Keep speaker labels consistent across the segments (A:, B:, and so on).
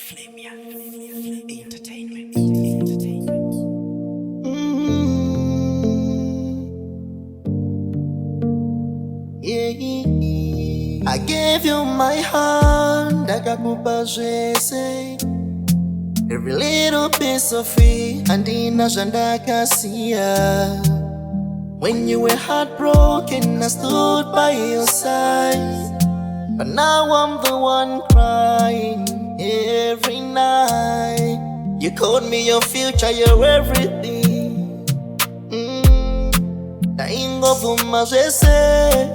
A: Flameyard. Entertainment.
B: Yeah. I gave you my hand, akakupa zvese. Every little piece of it, andina zvandakasiya. When you were heartbroken, I stood by your side. But now I'm the one crying every night. You called me your future, your everything. Daingo vuma zvese.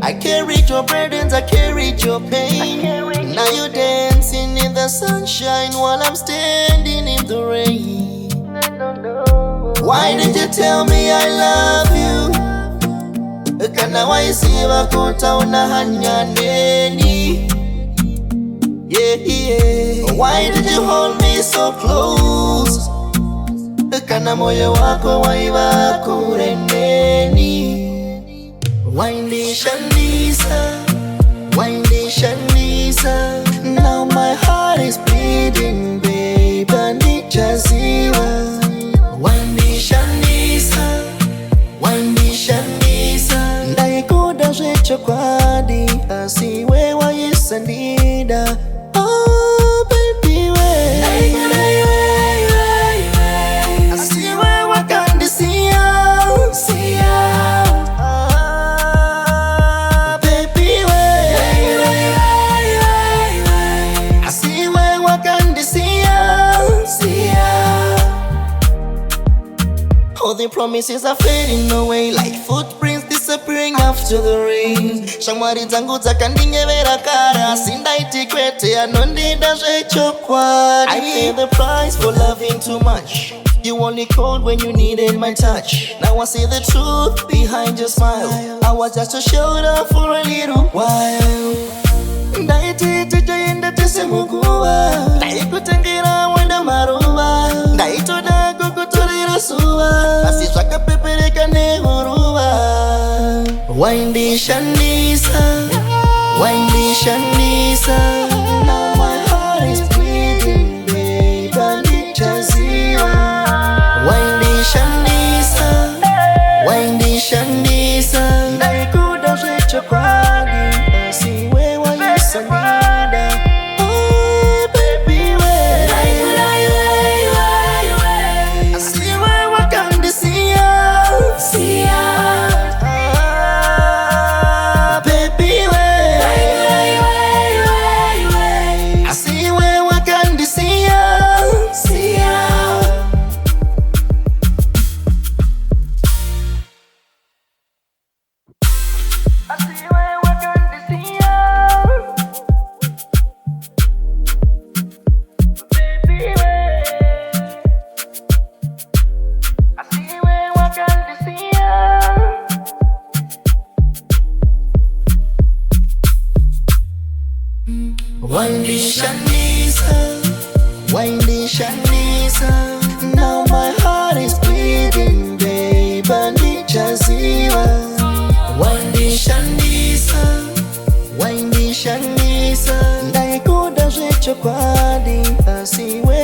B: I carried your burdens, I carried your pain. Now you're dancing in the sunshine while I'm standing in the rain. Why did you tell me I love you? Kana waisiva kota unahanya neni. Yeah. Why did you hold me so close? Kana moyo wako waiva kure neni. Waindi Shandisa, Waindi Shandisa. Now my heart is bleeding, babe, nichaziwa. Waindi Shandisa, Waindi Shandisa. Ndaikuda zvechokwadi, asiwe waisandida. Oh baby we, asiwe wakandisiya. Baby we, asiwe wakandisiya. All the promises are fading away like footprints disappearing after the rain. Shamwari dzangu dzakandinevera kara, sindaiti kwete anondida zvechokwadi. I paid the price for loving too much. You only called when you needed my touch. Now I see the truth behind your smile. I was just a shoulder for a little while. Ndaiti tijaenda tisemuguwa, ndaikutangira wenda maruva, ndaitoda kukutorera suva, asi zvakapepereka nehuruva. Waindi Shandisa, Waindi Shandisa. Now my heart is bleeding, babe, nichaziwa. Waindi Shandisa, Waindi Shandisa. Ndaikuda zvechokwadi, asiwe waisandida. Oh baby we, asiwe wakandisiya. Baby we, asiwe wakandisiya. Waindi Shandisa, Waindi Shandisa. Now my heart is bleeding, babe, nichaziwa. Waindi Shandisa, Waindi Shandisa. Ndaikuda zvechokwadi, asiwe